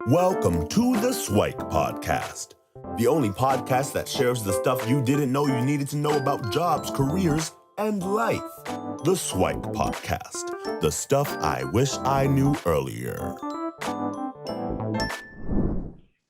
Welcome to the SIWIKE podcast, the only podcast that shares the stuff you didn't know you needed to know about jobs, careers, and life. The SIWIKE podcast, the stuff I wish I knew earlier.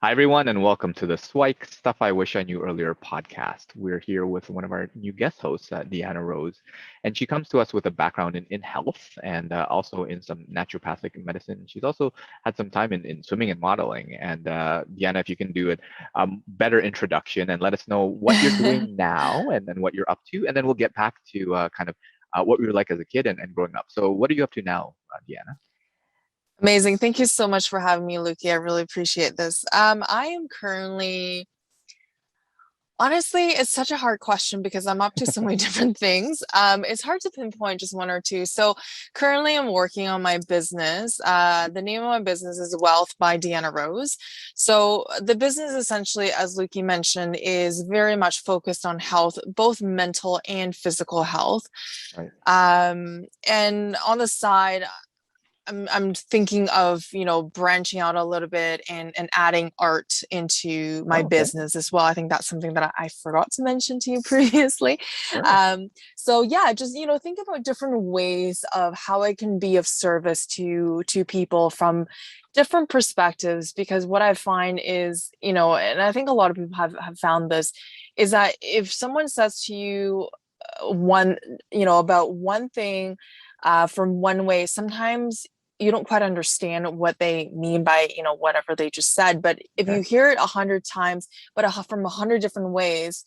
Hi, everyone, and welcome to the SIWIKE Stuff I Wish I Knew Earlier podcast. We're here with one of our new guest hosts, Deanna Rose, and she comes to us with a background in health and also in some naturopathic medicine. She's also had some time in swimming and modeling. And Deanna, if you can do a better introduction and let us know what you're doing now and then what you're up to, and then we'll get back to what we were like as a kid and growing up. So what are you up to now, Deanna? Amazing. Thank you so much for having me, Luki. I really appreciate this. I am currently, honestly, it's such a hard question because I'm up to so many different things. It's hard to pinpoint just one or two. So currently I'm working on my business. The name of my business is Wellth by Deanna Rose. So the business essentially, as Luki mentioned, is very much focused on health, both mental and physical health. Right. And on the side, I'm thinking of, branching out a little bit and adding art into my business as well. I think that's something that I forgot to mention to you previously. Sure. So yeah, just, think about different ways of how I can be of service to people from different perspectives, because what I find is, and I think a lot of people have found this, is that if someone says to you about one thing from one way, sometimes you don't quite understand what they mean by, whatever they just said. But if you hear it 100 times, but from 100 different ways,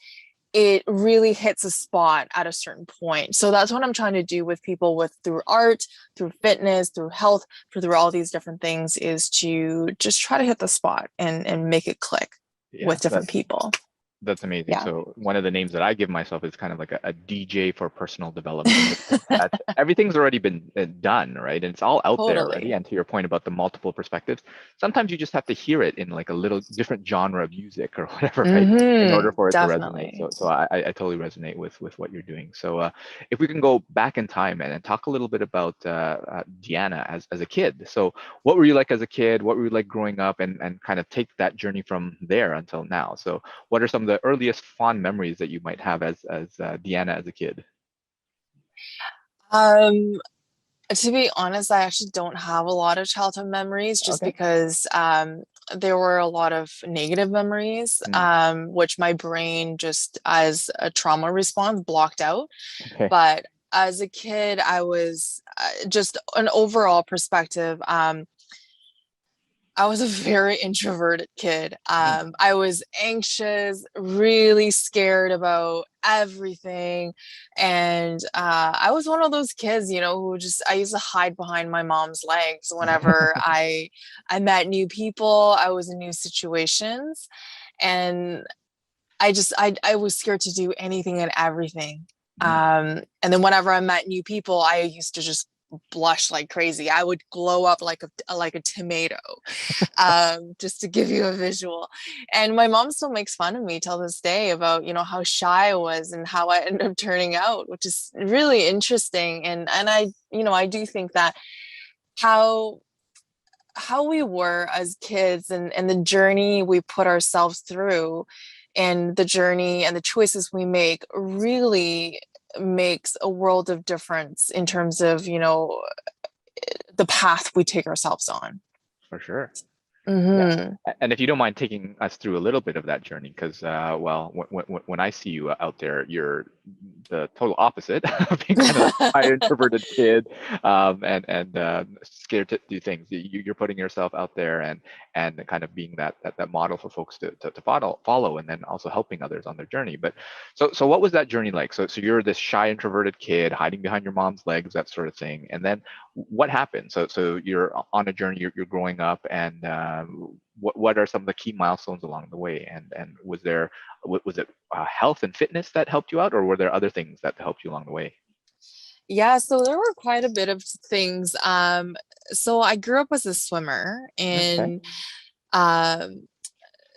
it really hits a spot at a certain point. So that's what I'm trying to do with people through art, through fitness, through health, through all these different things, is to just try to hit the spot and make it click with different people. That's amazing. Yeah. So one of the names that I give myself is kind of like a DJ for personal development. Everything's already been done, right? And it's all out there already. And to your point about the multiple perspectives, sometimes you just have to hear it in like a little different genre of music or whatever, right? In order for it to resonate. So I totally resonate with what you're doing. So if we can go back in time and talk a little bit about Deanna as a kid. So what were you like as a kid? What were you like growing up, and kind of take that journey from there until now? So what are some of the earliest fond memories that you might have as Deanna as a kid? To be honest, I actually don't have a lot of childhood memories, just because there were a lot of negative memories, which my brain, just as a trauma response, blocked out. But as a kid, I was just an overall perspective. I was a very introverted kid. I was anxious, really scared about everything. And I was one of those kids, I used to hide behind my mom's legs whenever I met new people. I was in new situations. And I was scared to do anything and everything. And then whenever I met new people, I used to just blush like crazy. I would glow up like a tomato, just to give you a visual. And my mom still makes fun of me till this day about, how shy I was and how I ended up turning out, which is really interesting. And I do think that how we were as kids and the journey we put ourselves through, and the journey and the choices we make really makes a world of difference in terms of, the path we take ourselves on. For sure. Yeah. And if you don't mind taking us through a little bit of that journey, because when I see you out there, you're the total opposite of being kind of a high introverted kid, and scared to do things. You're putting yourself out there and kind of being that model for folks to follow, and then also helping others on their journey. But so what was that journey like? So you're this shy introverted kid hiding behind your mom's legs, that sort of thing, and then what happened? So you're on a journey, you're growing up, and what are some of the key milestones along the way? And was it health and fitness that helped you out, or were there other things that helped you along the way? Yeah, so there were quite a bit of things. So I grew up as a swimmer, and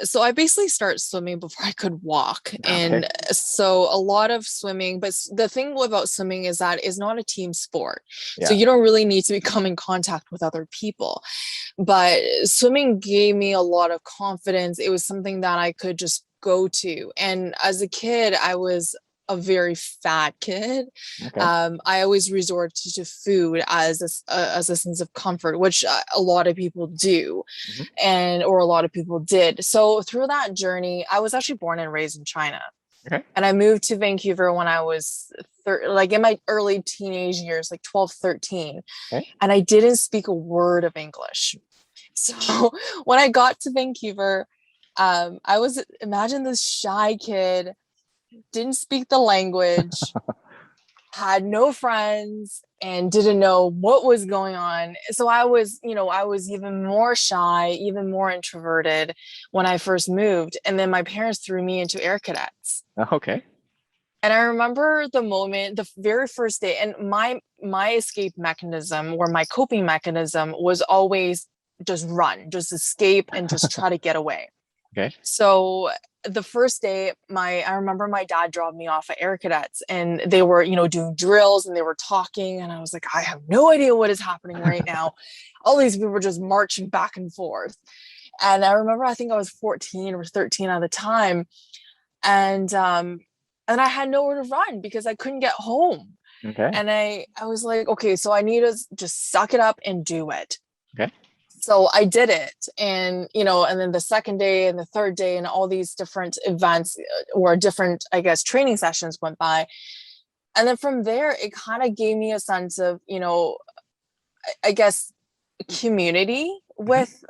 So I basically started swimming before I could walk. And Okay. so a lot of swimming, but the thing about swimming is that it's not a team sport. So Yeah. you don't really need to come in contact with other people. But swimming gave me a lot of confidence. It was something that I could just go to. And as a kid, I was a very fat kid. Okay. I always resorted to food as a sense of comfort, which a lot of people do, or a lot of people did. So through that journey, I was actually born and raised in China. Okay. And I moved to Vancouver when I was like in my early teenage years, like 12, 13. Okay. And I didn't speak a word of English. So when I got to Vancouver, imagine this shy kid, didn't speak the language, had no friends, and didn't know what was going on. So I was even more shy, even more introverted when I first moved. And then my parents threw me into Air Cadets. Okay. And I remember the moment, the very first day, and my escape mechanism or my coping mechanism was always just run, just escape and just try to get away. Okay. So the first day, I remember my dad dropped me off at Air Cadets, and they were, doing drills and they were talking. And I was like, I have no idea what is happening right now. All these people were just marching back and forth. And I remember, I think I was 14 or 13 at the time. And I had nowhere to run because I couldn't get home. Okay. And I was like, okay, so I need to just suck it up and do it. Okay. So I did it. And, and then the second day and the third day and all these different events or different, I guess, training sessions went by. And then from there, it kind of gave me a sense of, I guess, community with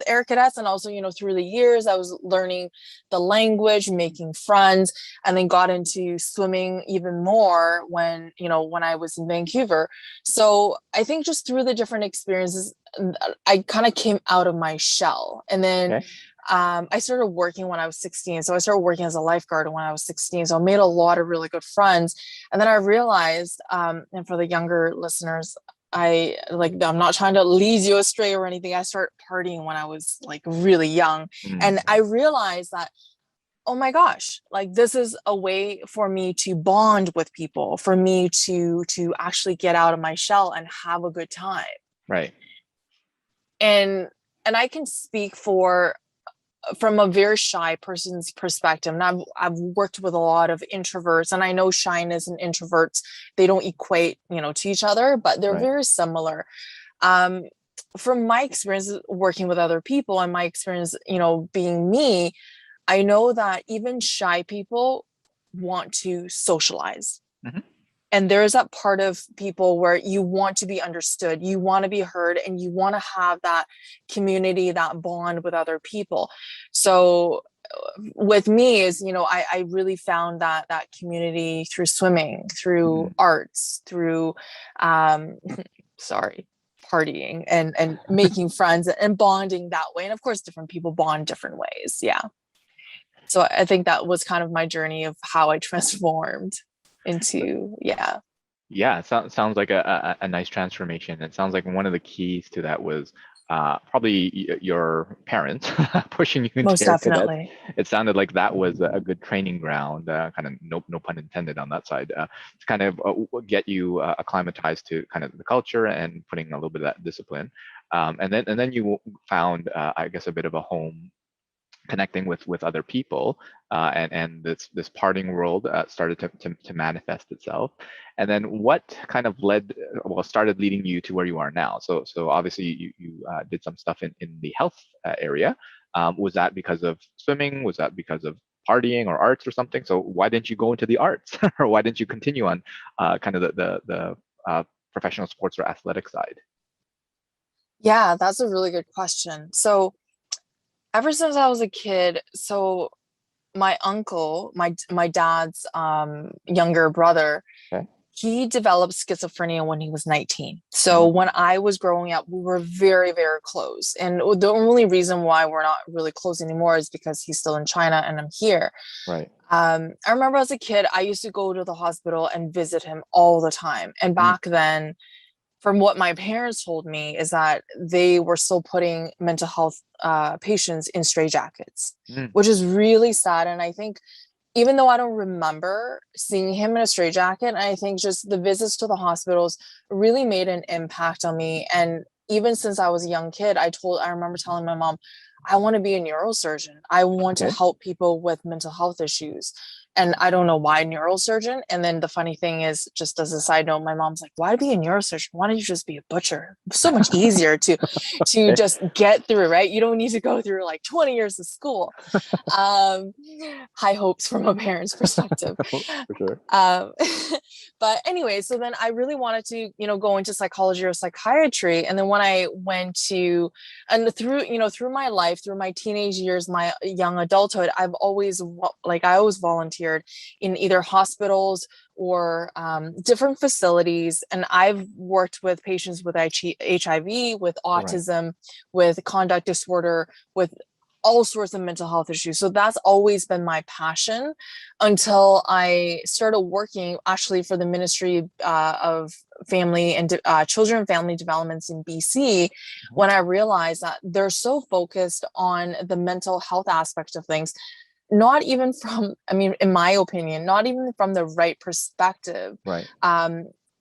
Air Cadets. And also, through the years, I was learning the language, making friends, and then got into swimming even more when I was in Vancouver. So I think just through the different experiences, I kind of came out of my shell. And then I started working when I was 16. So I started working as a lifeguard when I was 16. So I made a lot of really good friends. And then I realized, and for the younger listeners, I'm not trying to lead you astray or anything. I started partying when I was like really young. And I realized that, oh my gosh, like this is a way for me to bond with people, for me to actually get out of my shell and have a good time. Right. And I can speak from a very shy person's perspective. And I've worked with a lot of introverts, and I know shyness and introverts, they don't equate, to each other, but they're very similar. From my experience working with other people and my experience, being me, I know that even shy people want to socialize. And there's that part of people where you want to be understood, you want to be heard, and you want to have that community, that bond with other people. So with me is, I really found that community through swimming, through arts, through, partying and making friends and bonding that way. And of course, different people bond different ways. Yeah. So I think that was kind of my journey of how I transformed into sounds like a nice transformation. It sounds like one of the keys to that was probably your parents pushing you into most definitely. It sounded like that was a good training ground, kind of no pun intended on that side, to kind of get you acclimatized to kind of the culture and putting a little bit of that discipline, and then you found I guess a bit of a home connecting with other people, and this partying world started to manifest itself. And then what kind of started leading you to where you are now? So obviously you did some stuff in the health area. Was that because of swimming? Was that because of partying or arts or something? So why didn't you go into the arts, or why didn't you continue on kind of the professional sports or athletic side? Yeah, that's a really good question. So ever since I was a kid, so my uncle, my dad's younger brother, he developed schizophrenia when he was 19. So when I was growing up, we were very, very close. And the only reason why we're not really close anymore is because he's still in China and I'm here. Right. I remember as a kid, I used to go to the hospital and visit him all the time. And back then, from what my parents told me is that they were still putting mental health patients in straitjackets, which is really sad. And I think even though I don't remember seeing him in a straitjacket, I think just the visits to the hospitals really made an impact on me. And even since I was a young kid, I remember telling my mom, I want to be a neurosurgeon. I want to help people with mental health issues. And I don't know why neurosurgeon. And then the funny thing is, just as a side note, my mom's like, why be a neurosurgeon? Why don't you just be a butcher? It's so much easier to just get through, right? You don't need to go through like 20 years of school. High hopes from a parent's perspective. For sure. But anyway, so then I really wanted to, go into psychology or psychiatry. And then when I went to, and through my life, through my teenage years, my young adulthood, I always volunteered in either hospitals or different facilities. And I've worked with patients with HIV, with autism, with conduct disorder, with all sorts of mental health issues. So that's always been my passion until I started working actually for the Ministry of Family and Children and Family Developments in BC, when I realized that they're so focused on the mental health aspect of things, not even from, in my opinion, not even from the right perspective. Right.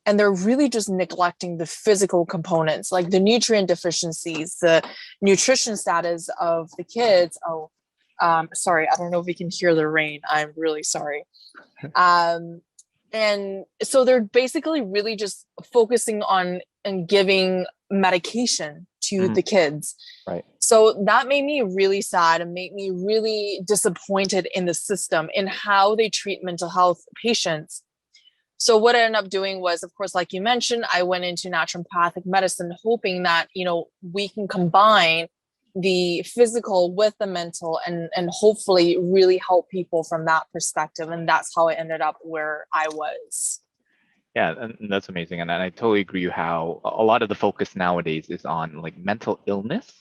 And they're really just neglecting the physical components, like the nutrient deficiencies, the nutrition status of the kids. Sorry, I don't know if you can hear the rain. I'm really sorry. And so they're basically really just focusing on and giving medication to the kids. Right. So that made me really sad and made me really disappointed in the system, in how they treat mental health patients. So what I ended up doing was, of course, like you mentioned, I went into naturopathic medicine, hoping that, we can combine the physical with the mental and hopefully really help people from that perspective. And that's how I ended up where I was. Yeah, and that's amazing. And I totally agree how a lot of the focus nowadays is on like mental illness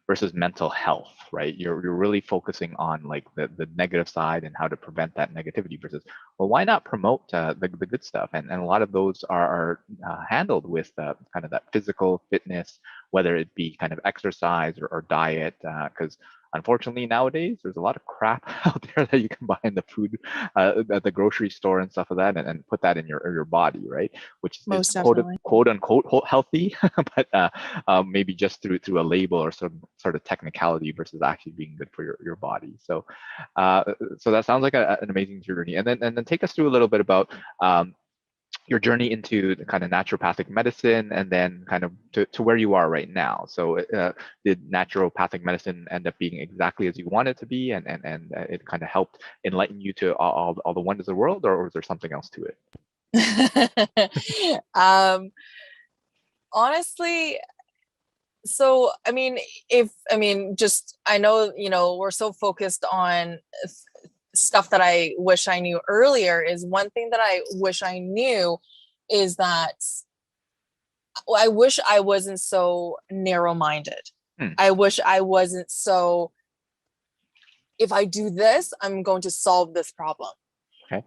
versus mental health, right? You're really focusing on like the negative side and how to prevent that negativity versus, well, why not promote the good stuff? And a lot of those are handled with kind of that physical fitness, whether it be kind of exercise or diet, because unfortunately nowadays there's a lot of crap out there that you can buy in the food at the grocery store and stuff like that, and put that in your body, right? Which is quote unquote healthy, but maybe just through a label or some sort of technicality versus actually being good for your body. So so that sounds like an amazing journey. And then take us through a little bit about your journey into the kind of naturopathic medicine, and then kind of to where you are right now. So did naturopathic medicine end up being exactly as you wanted it to be, and it kind of helped enlighten you to all the wonders of the world, or was there something else to it? Honestly, so I know we're so focused on stuff that I wish I knew earlier. Is one thing that I wish I knew is that I wish I wasn't so narrow-minded. I wish I wasn't so, if I do this, I'm going to solve this problem. Okay.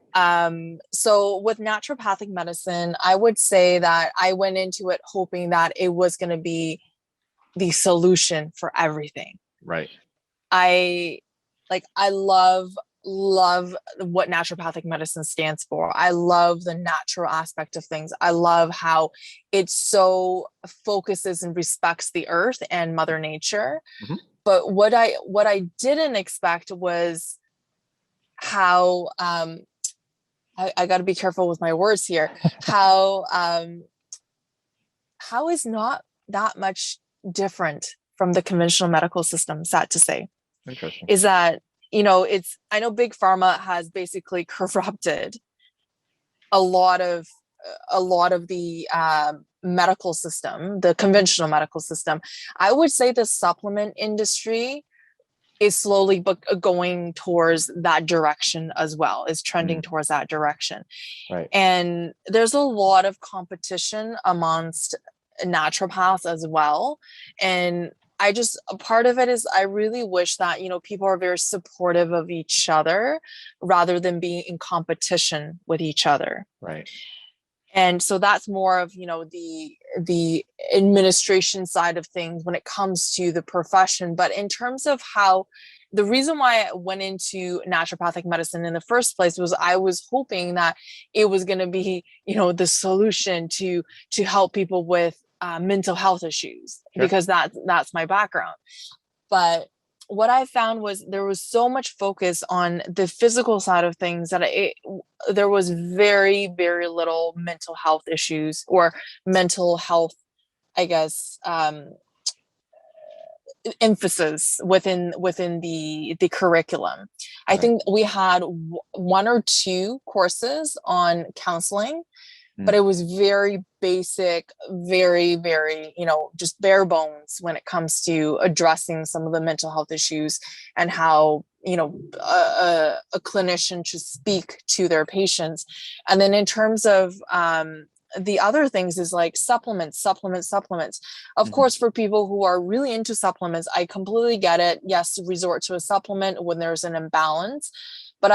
So with naturopathic medicine, I would say that I went into it hoping that it was going to be the solution for everything. Right. I love what naturopathic medicine stands for. I love the natural aspect of things. I love how it so focuses and respects the earth and Mother Nature. Mm-hmm. But what I didn't expect was how I got to be careful with my words here. How is not that much different from the conventional medical system, sad to say. Interesting. Is that I know big pharma has basically corrupted a lot of the medical system, the conventional medical system. I would say the supplement industry is slowly going towards that direction as well, is trending towards that direction. Right. And there's a lot of competition amongst naturopaths as well. And a part of it is I really wish that, people are very supportive of each other rather than being in competition with each other. Right. And so that's more of, the the administration side of things when it comes to the profession. But in terms of how, the reason why I went into naturopathic medicine in the first place was I was hoping that it was going to be, the solution to help people with mental health issues, because that's my background. But what I found was there was so much focus on the physical side of things that there was very, very little mental health issues or mental health, I guess, emphasis within the curriculum. I think we had one or two courses on counseling, but it was very basic, very, very, just bare bones when it comes to addressing some of the mental health issues and how, a clinician should speak to their patients. And then in terms of the other things is like supplements. Of course, for people who are really into supplements, I completely get it. Yes, resort to a supplement when there's an imbalance. But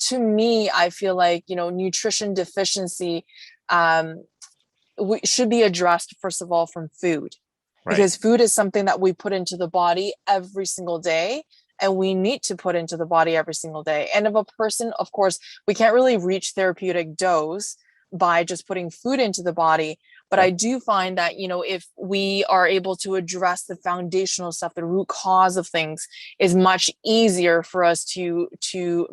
to me, I feel like, nutrition deficiency should be addressed, first of all, from food, because food is something that we put into the body every single day, and we need to put into the body every single day. And if a person, of course, we can't really reach therapeutic dose by just putting food into the body. But I do find that, if we are able to address the foundational stuff, the root cause of things, is much easier for us to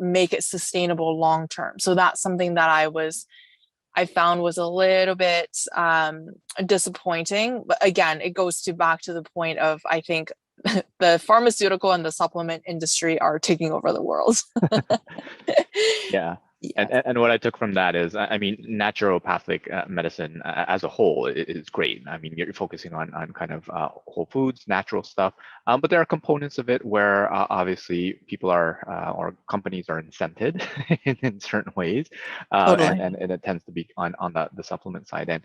make it sustainable long term. So that's something that I found was a little bit disappointing. But again, it goes back to the point of, I think the pharmaceutical and the supplement industry are taking over the world. Yeah. And what I took from that is, I mean, naturopathic medicine as a whole is great. I mean, you're focusing on kind of whole foods, natural stuff, but there are components of it where obviously people or companies are incented in certain ways, and it tends to be on the supplement side. And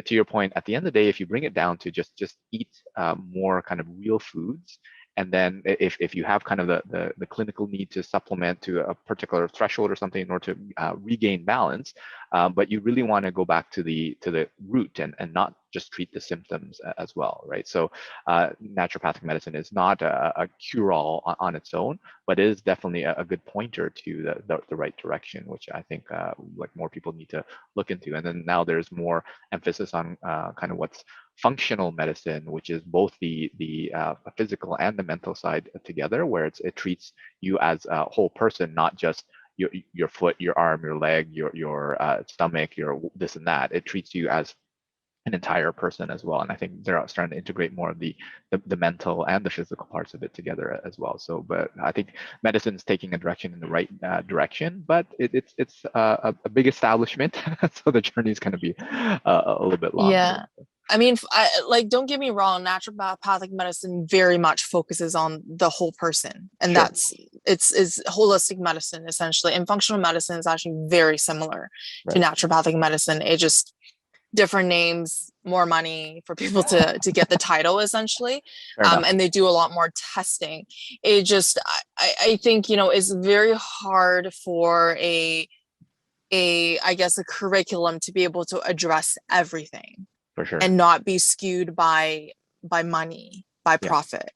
to your point, at the end of the day, if you bring it down to just eat more kind of real foods, and then if you have kind of the clinical need to supplement to a particular threshold or something in order to regain balance, but you really want to go back to the root and not just treat the symptoms as well, right? So naturopathic medicine is not a cure-all on its own, but it is definitely a good pointer to the right direction, which I think like more people need to look into. And then now there's more emphasis on kind of what's functional medicine, which is both the physical and the mental side together, where it treats you as a whole person, not just your foot, your arm, your leg, your stomach, your this and that. It treats you as an entire person as well. And I think they're starting to integrate more of the mental and the physical parts of it together as well. So, but I think medicine is taking a direction in the right direction, but it's a big establishment. So the journey is going to be a little bit longer. Yeah. I mean, don't get me wrong, naturopathic medicine very much focuses on the whole person. And it's holistic medicine, essentially. And functional medicine is actually very similar to naturopathic medicine. It just different names, more money for people to get the title, essentially. And they do a lot more testing. It just, I think, it's very hard for I guess, a curriculum to be able to address everything. For sure. And not be skewed by money, by profit.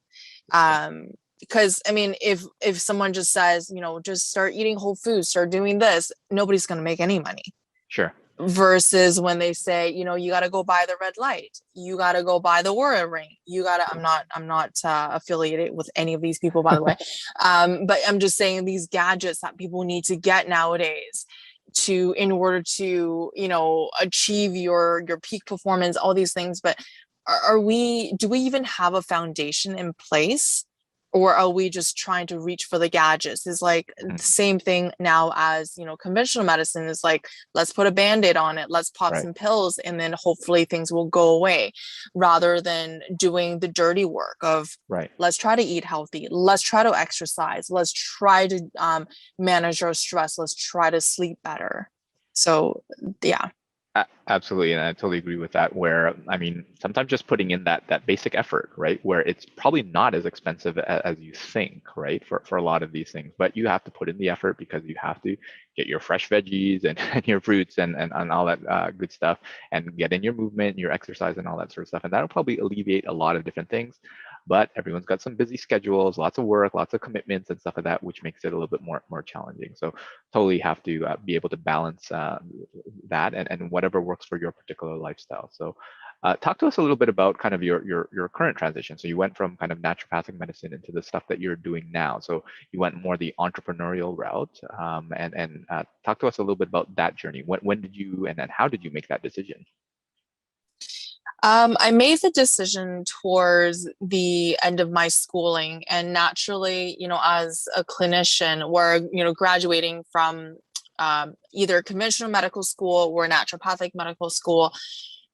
Because I mean, if someone just says, just start eating whole foods, start doing this, nobody's going to make any money. Sure. Versus when they say, you got to go buy the red light, you got to go buy the Oura ring, I'm not affiliated with any of these people, by the way. But I'm just saying, these gadgets that people need to get nowadays in order to achieve your peak performance, all these things. But do we even have a foundation in place, or are we just trying to reach for the gadgets? Is like the same thing now as conventional medicine is like, let's put a band-aid on it, let's pop some pills, and then hopefully things will go away, rather than doing the dirty work of let's try to eat healthy, let's try to exercise, let's try to manage our stress, let's try to sleep better. So yeah. Absolutely, and I totally agree with that. Where I mean, sometimes just putting in that basic effort, right? Where it's probably not as expensive as you think, right? For a lot of these things, but you have to put in the effort because you have to get your fresh veggies and your fruits and all that good stuff, and get in your movement, your exercise, and all that sort of stuff. And that'll probably alleviate a lot of different things. But everyone's got some busy schedules, lots of work, lots of commitments and stuff like that, which makes it a little bit more challenging. So totally have to be able to balance that and whatever works for your particular lifestyle. So talk to us a little bit about kind of your current transition. So you went from kind of naturopathic medicine into the stuff that you're doing now. So you went more the entrepreneurial route, and talk to us a little bit about that journey. When did you and how did you make that decision? I made the decision towards the end of my schooling, and naturally, as a clinician, we're, graduating from either conventional medical school or naturopathic medical school,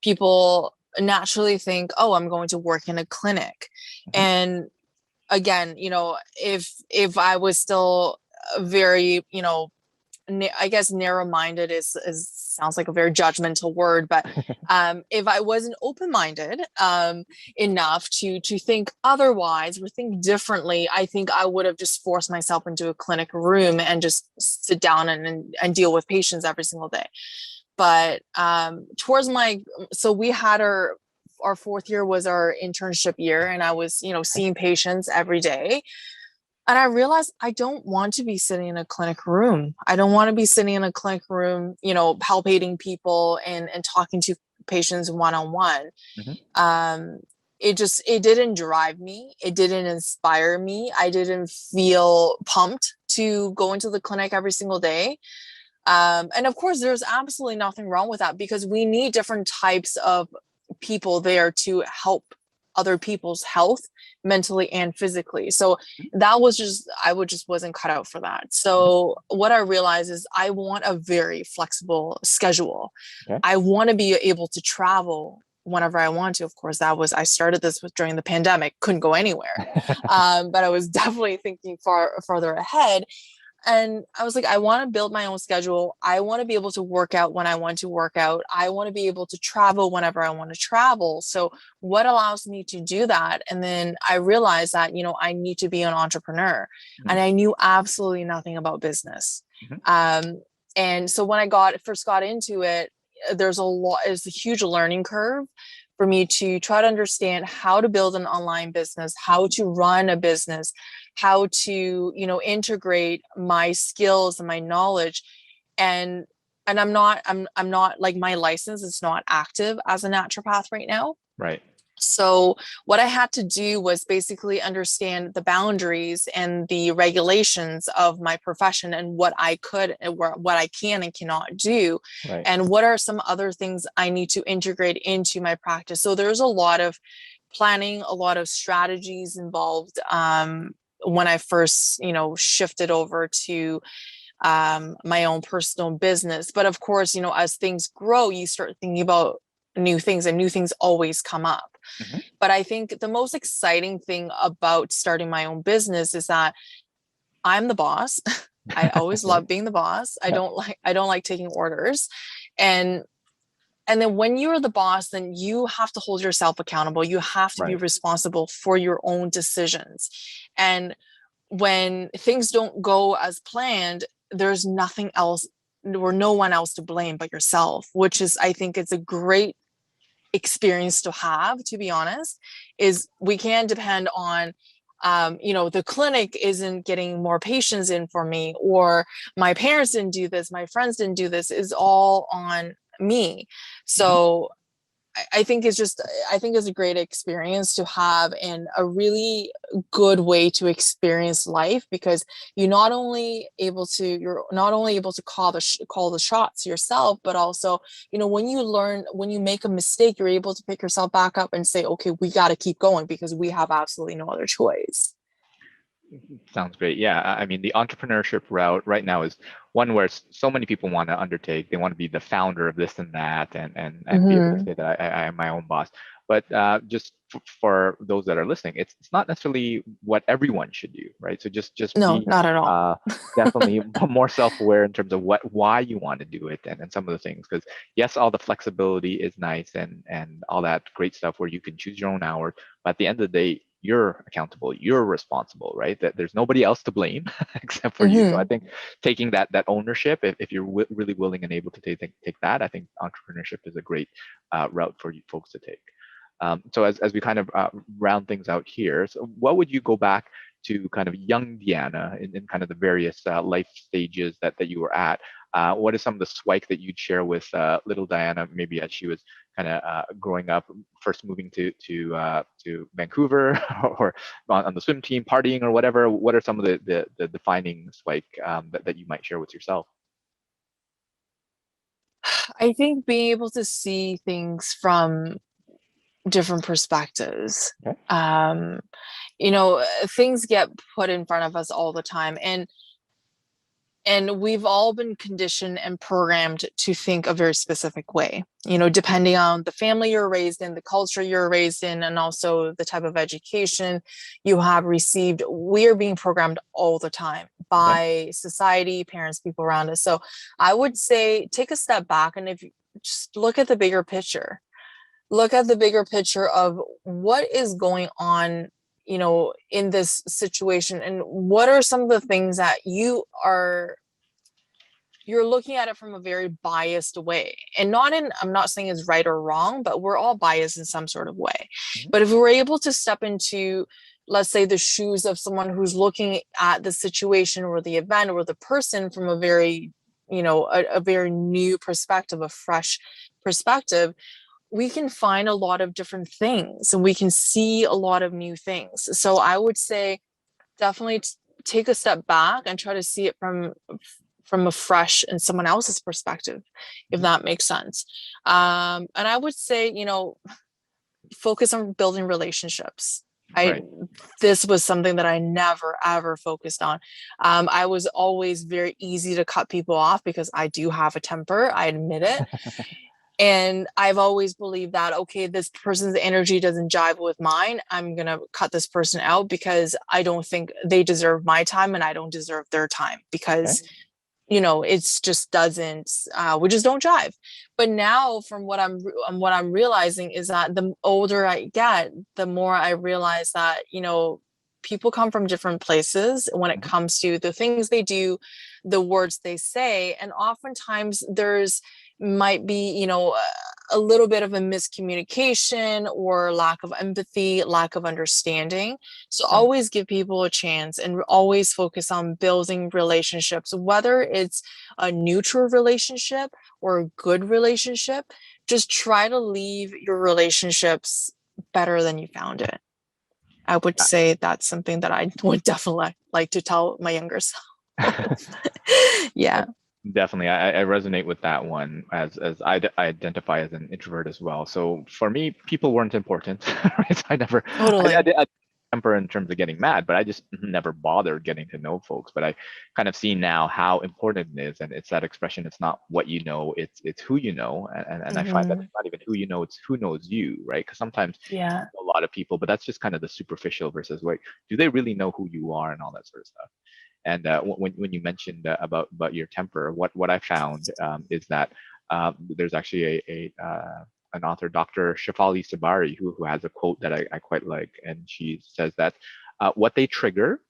people naturally think, oh, I'm going to work in a clinic. Mm-hmm. And again, if I was still very, I guess narrow-minded is sounds like a very judgmental word, but if I wasn't open-minded enough to think otherwise or think differently, I think I would have just forced myself into a clinic room and just sit down and deal with patients every single day. But so we had our fourth year was our internship year, and I was, seeing patients every day. And I realized I don't want to be sitting in a clinic room. I don't want to be sitting in a clinic room, palpating people and talking to patients one-on-one. Mm-hmm. It didn't drive me. It didn't inspire me. I didn't feel pumped to go into the clinic every single day. And of course, there's absolutely nothing wrong with that, because we need different types of people there to help other people's health mentally and physically. So that was I wasn't cut out for that. So what I realized is I want a very flexible schedule. Okay. I want to be able to travel whenever I want to. Of course, I started this during the pandemic, couldn't go anywhere. But I was definitely thinking farther ahead. And I was like, I want to build my own schedule. I want to be able to work out when I want to work out. I want to be able to travel whenever I want to travel. So what allows me to do that? And then I realized that, I need to be an entrepreneur. Mm-hmm. And I knew absolutely nothing about business. Mm-hmm. And so when I first got into it, it's a huge learning curve for me to try to understand how to build an online business, how to run a business, how to, integrate my skills and my knowledge. And I'm not like, my license is not active as a naturopath right now. Right. So what I had to do was basically understand the boundaries and the regulations of my profession and what I could and what I can and cannot do. Right. And what are some other things I need to integrate into my practice. So there's a lot of planning, a lot of strategies involved when I first, shifted over to my own personal business. But of course, as things grow, you start thinking about new things, and new things always come up. Mm-hmm. But I think the most exciting thing about starting my own business is that I'm the boss. I always love being the boss. I don't like taking orders. And then when you're the boss, then you have to hold yourself accountable. You have to be responsible for your own decisions. And when things don't go as planned, there's nothing else or no one else to blame but yourself, which is, I think it's a great experience to have, to be honest. Is we can't depend on the clinic isn't getting more patients in for me, or my parents didn't do this, my friends didn't do this, is all on me. So I think it's a great experience to have, and a really good way to experience life, because you're not only able to call the shots yourself, but also, when you make a mistake, you're able to pick yourself back up and say, okay, we got to keep going because we have absolutely no other choice. Sounds great. Yeah. I mean, the entrepreneurship route right now is one where so many people want to undertake. They want to be the founder of this and that, and be able to say that I am my own boss. But just for those that are listening, it's not necessarily what everyone should do, right? So just No, be not at all. definitely more self-aware in terms of why you want to do it, and some of the things. Because yes, all the flexibility is nice and all that great stuff where you can choose your own hours, but at the end of the day, you're accountable, you're responsible, right? That there's nobody else to blame except for you. So I think taking that ownership, if you're really willing and able to take that, I think entrepreneurship is a great route for you folks to take. So as we kind of round things out here, so what would you go back to kind of young Deanna in kind of the various life stages that you were at? What is some of the SWIKE that you'd share with little Deanna, maybe as she was kind of growing up, first moving to Vancouver or on the swim team, partying or whatever? What are some of the defining SWIKE that you might share with yourself? I think being able to see things from different perspectives. Okay. Things get put in front of us all the time, and we've all been conditioned and programmed to think a very specific way, depending on the family you're raised in, the culture you're raised in, and also the type of education you have received. We are being programmed all the time by society, parents, people around us. So I would say take a step back, and if you just look at the bigger picture, of what is going on, in this situation, and what are some of the things that you're looking at it from a very biased way, and I'm not saying it's right or wrong, but we're all biased in some sort of way. But if we're able to step into, let's say, the shoes of someone who's looking at the situation or the event or the person from a very, a very new perspective, a fresh perspective, we can find a lot of different things and we can see a lot of new things. So I would say definitely take a step back and try to see it from a fresh and someone else's perspective, if that makes sense. And I would say, focus on building relationships. This was something that I never, ever focused on. I was always very easy to cut people off because I do have a temper. I admit it. And I've always believed that, okay, this person's energy doesn't jive with mine. I'm going to cut this person out because I don't think they deserve my time and I don't deserve their time because, it's just doesn't, we just don't jive. But now from what I'm realizing is that the older I get, the more I realize that, people come from different places when it comes to the things they do, the words they say. And oftentimes might be, a little bit of a miscommunication or lack of empathy, lack of understanding. So always give people a chance and always focus on building relationships, whether it's a neutral relationship or a good relationship. Just try to leave your relationships better than you found it. I would say that's something that I would definitely like to tell my younger self. Yeah. Definitely. I resonate with that one as I identify as an introvert as well. So for me, people weren't important, right? So I never, totally. I temper in terms of getting mad, but I just never bothered getting to know folks. But I kind of see now how important it is. And it's that expression, it's not what you know, it's who you know. And I find that it's not even who you know, it's who knows you, right? Because sometimes a lot of people, but that's just kind of the superficial versus like, do they really know who you are and all that sort of stuff? And when you mentioned about your temper, what I found is that there's actually an author, Dr. Shefali Sabari, who has a quote that I quite like, and she says that what they trigger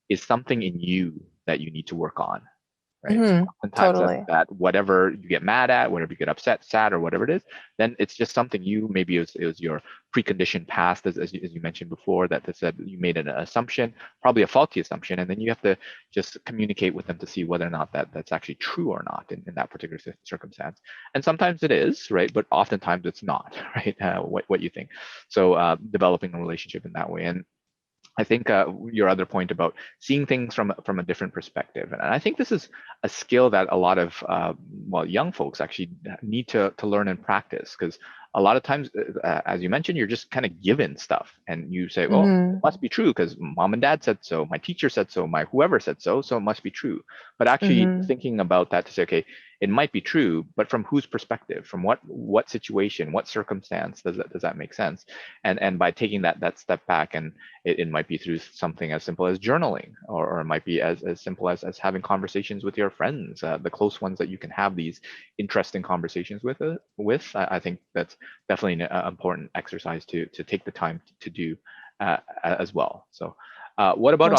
is something in you that you need to work on. Right. So oftentimes that whatever you get mad at, whatever you get upset, sad, or whatever it is, then it's just something maybe it was your preconditioned past, as you mentioned before, that said you made an assumption, probably a faulty assumption, and then you have to just communicate with them to see whether or not that's actually true or not in that particular circumstance. And sometimes it is, right? But oftentimes it's not, right? What you think. So developing a relationship in that way. And I think your other point about seeing things from a different perspective, and I think this is a skill that a lot of young folks actually need to learn and practice, because a lot of times, as you mentioned, you're just kind of given stuff, and you say, "Well, it must be true because mom and dad said so, my teacher said so, my whoever said so, so it must be true." but actually thinking about that to say, okay, it might be true, but from whose perspective, from what situation, what circumstance does that make sense? And by taking that step back, and it might be through something as simple as journaling, or it might be as simple as having conversations with your friends, the close ones that you can have these interesting conversations with. I think that's definitely an important exercise to take the time to do as well. So what about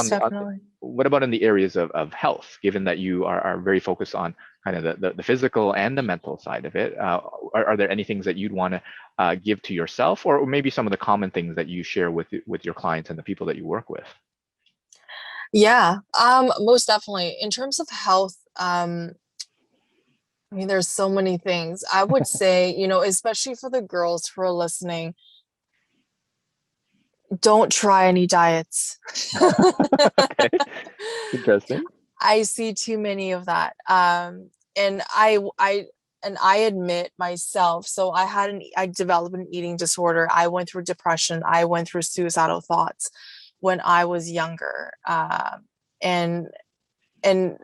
what about in the areas of health, given that you are very focused on kind of the physical and the mental side of it? Are there any things that you'd want to give to yourself, or maybe some of the common things that you share with your clients and the people that you work with? Yeah, most definitely. In terms of health, I mean, there's so many things. I would say, especially for the girls who are listening, don't try any diets. Okay. Interesting. I see too many of that. And I admit myself, so I developed an eating disorder. I went through depression. I went through suicidal thoughts when I was younger. And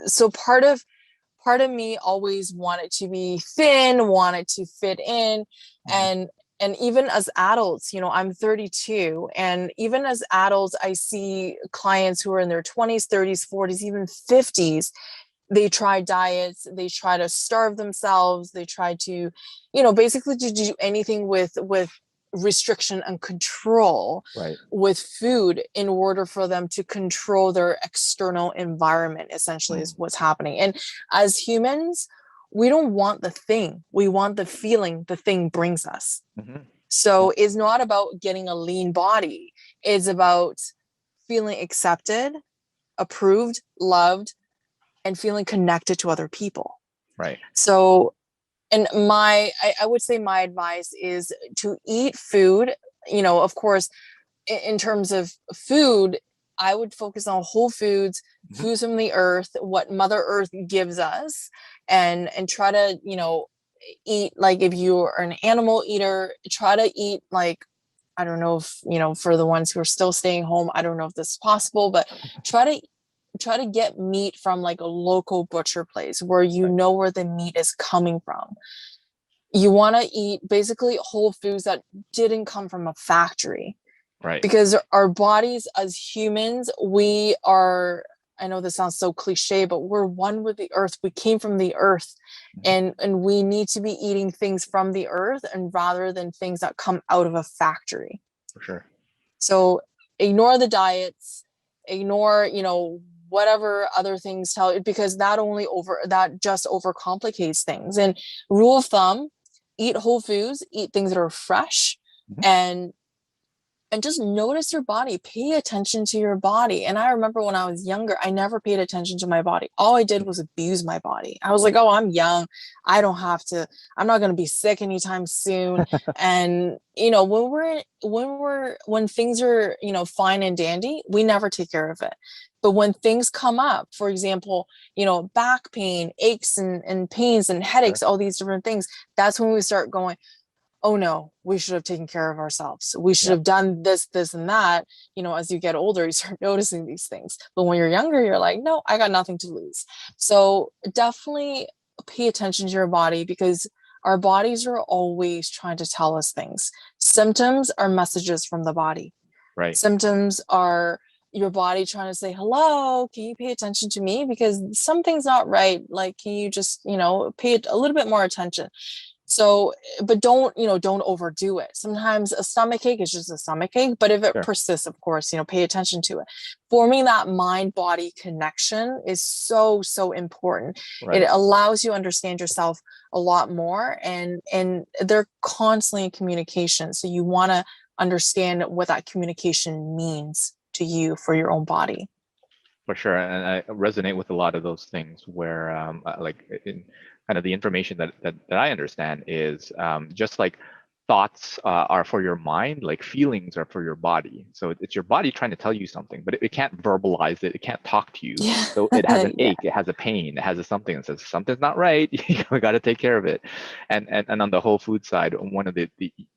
so part of me always wanted to be thin, wanted to fit in. And even as adults, I'm 32, and even as adults, I see clients who are in their 20s, 30s, 40s, even 50s. They try diets, they try to starve themselves, they try to, basically to do anything with restriction and control with food in order for them to control their external environment, essentially, is what's happening. And as humans, we don't want the thing, we want the feeling the thing brings us. So it's not about getting a lean body, it's about feeling accepted, approved, loved, and feeling connected to other people. So, and I would say my advice is to eat food, of course, in terms of food, I would focus on whole foods, foods from the earth, what Mother Earth gives us, and try to, eat, like, if you are an animal eater, try to eat, like, I don't know if, for the ones who are still staying home, I don't know if this is possible, but try to get meat from like a local butcher place where where the meat is coming from. You want to eat basically whole foods that didn't come from a factory. Because our bodies as humans, we are, I know this sounds so cliche, but we're one with the earth. We came from the earth, and we need to be eating things from the earth, and rather than things that come out of a factory. For sure. So ignore the diets, ignore, whatever other things tell you, because that just overcomplicates things. And rule of thumb, eat whole foods, eat things that are fresh, and just notice your body, pay attention to your body. And I remember when I was younger, I never paid attention to my body. All I did was abuse my body. I was like, oh, I'm young, I'm not going to be sick anytime soon. And when things are, fine and dandy, we never take care of it. But when things come up, for example, back pain, aches and pains and headaches, all these different things, that's when we start going, oh no, we should have taken care of ourselves. We should have done this, this, and that. As you get older, you start noticing these things. But when you're younger, you're like, no, I got nothing to lose. So definitely pay attention to your body, because our bodies are always trying to tell us things. Symptoms are messages from the body. Symptoms are your body trying to say, hello, can you pay attention to me? Because something's not right. Like, can you just, pay a little bit more attention? So, but don't overdo it. Sometimes a stomach ache is just a stomach ache, but if it persists, of course, pay attention to it. Forming that mind-body connection is so, so important. It allows you to understand yourself a lot more, and they're constantly in communication. So you want to understand what that communication means to you for your own body. For sure. And I resonate with a lot of those things where like in kind of the information that I understand is just like thoughts are for your mind, like feelings are for your body. So it's your body trying to tell you something, but it can't verbalize it. It can't talk to you. So it has an ache, it has a pain, it has a something that says something's not right. We got to take care of it. And on the whole food side, one of the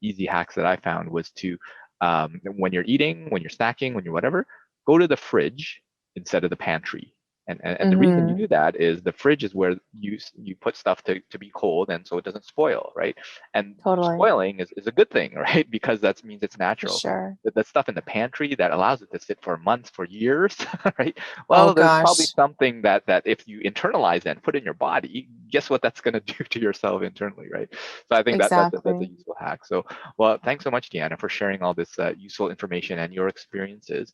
easy hacks that I found was to, when you're eating, when you're snacking, when you're whatever, go to the fridge instead of the pantry. And the reason you do that is the fridge is where you put stuff to be cold, and so it doesn't spoil, right? And Totally. spoiling is a good thing, right? Because that means it's For natural. sure. The stuff in the pantry that allows it to sit for months, for years, right? Oh Well, there's probably gosh. something that if you internalize and put in your body, guess what that's going to do to yourself internally, right? So I think that's a Exactly. useful hack. So, well, thanks so much, Deanna, for sharing all this useful information and your experiences.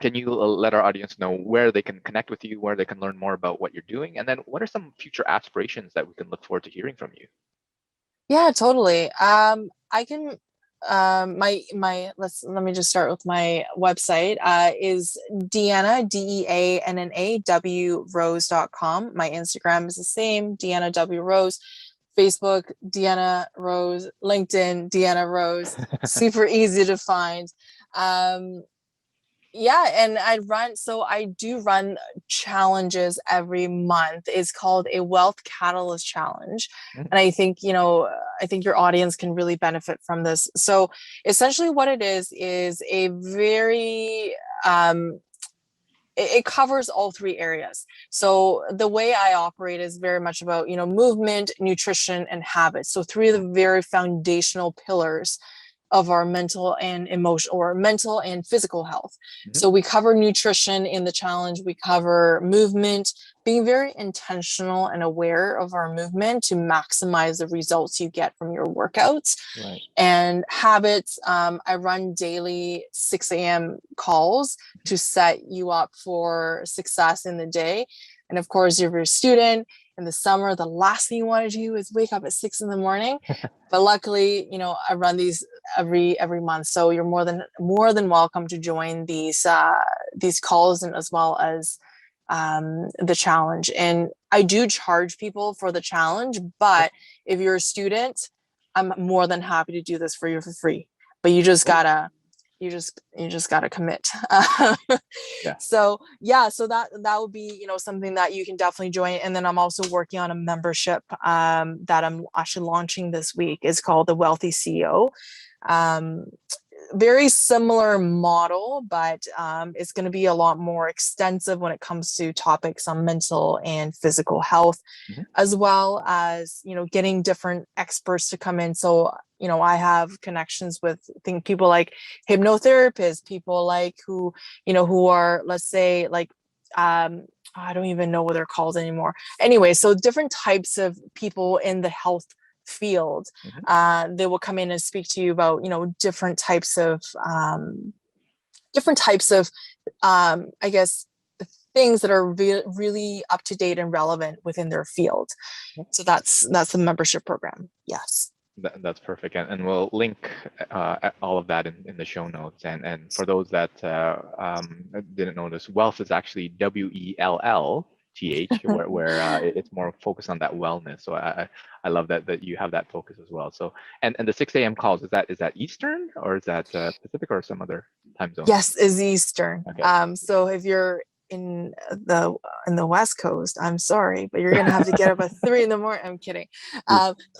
Can you let our audience know where they can connect with you, where they can learn more about what you're doing, and then what are some future aspirations that we can look forward to hearing from you? Yeah, totally. I can let me just start with my website is Deanna DEANNAW Rose.com. My Instagram is the same, Deanna W Rose. Facebook, Deanna Rose. LinkedIn, Deanna Rose. Super easy to find. Yeah, and I do run challenges every month. It's called a Wellth Catalyst Challenge. And I think, I think your audience can really benefit from this. So essentially what it is a very, it covers all three areas. So the way I operate is very much about, movement, nutrition, and habits. So three of the very foundational pillars of our mental and physical health. So we cover nutrition in the challenge, we cover movement, being very intentional and aware of our movement to maximize the results you get from your workouts. Right. And habits, I run daily 6 a.m. calls to set you up for success in the day. And of course, if you're a student in the summer, the last thing you want to do is wake up at 6 a.m. But luckily, I run these every month. So you're more than welcome to join these calls, and as well as the challenge. And I do charge people for the challenge, but if you're a student, I'm more than happy to do this for you for free. But you just gotta commit. Yeah. So that would be, something that you can definitely join. And then I'm also working on a membership that I'm actually launching this week. It's called the Wealthy CEO. Very similar model, but it's going to be a lot more extensive when it comes to topics on mental and physical health, as well as, getting different experts to come in. So, I have connections with people like hypnotherapists, people like who are, let's say, like, I don't even know what they're called anymore. Anyway, so different types of people in the health field, they will come in and speak to you about, different types of I guess things that are really up to date and relevant within their field. So that's the membership program. Yes. That's perfect, and we'll link all of that in the show notes. And for those that didn't notice, Wellth is actually WELLTH, where it's more focused on that wellness. So I love that you have that focus as well. So and the 6 a.m. calls, is that Eastern, or is that Pacific, or some other time zone? Yes, is Eastern. Okay. So if you're in the West Coast, I'm sorry, but you're gonna have to get up at 3 a.m. I'm kidding.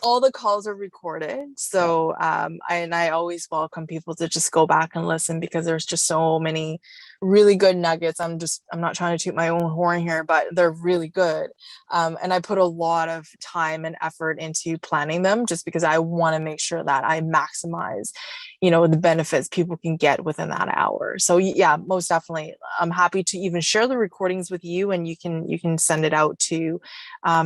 All the calls are recorded, so I always welcome people to just go back and listen, because there's just so many really good nuggets. I'm not trying to toot my own horn here, but they're really good. And I put a lot of time and effort into planning them, just because I want to make sure that I maximize, the benefits people can get within that hour. So yeah, most definitely. I'm happy to even share the recordings with you, and you can send it out to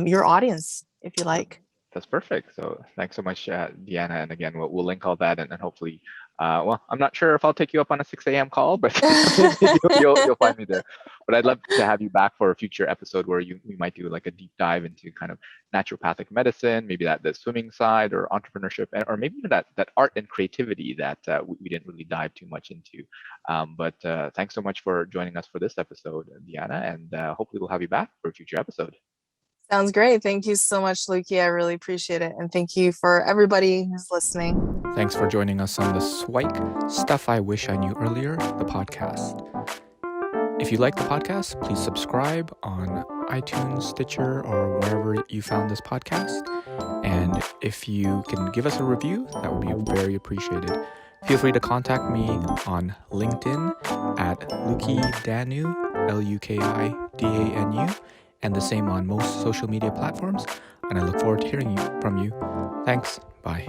your audience if you like. That's perfect. So thanks so much, Deanna. And again, we'll link all that, and hopefully, well, I'm not sure if I'll take you up on a 6 a.m. call, but you'll find me there. But I'd love to have you back for a future episode where we might do like a deep dive into kind of naturopathic medicine, maybe the swimming side, or entrepreneurship, or maybe even that art and creativity that we didn't really dive too much into. But thanks so much for joining us for this episode, Deanna, and hopefully we'll have you back for a future episode. Sounds great. Thank you so much, Luki. I really appreciate it. And thank you for everybody who's listening. Thanks for joining us on the SIWIKE, Stuff I Wish I Knew Earlier, the podcast. If you like the podcast, please subscribe on iTunes, Stitcher, or wherever you found this podcast. And if you can give us a review, that would be very appreciated. Feel free to contact me on LinkedIn at Luki Danu, LUKI DANU, and the same on most social media platforms. And I look forward to hearing from you. Thanks. Bye.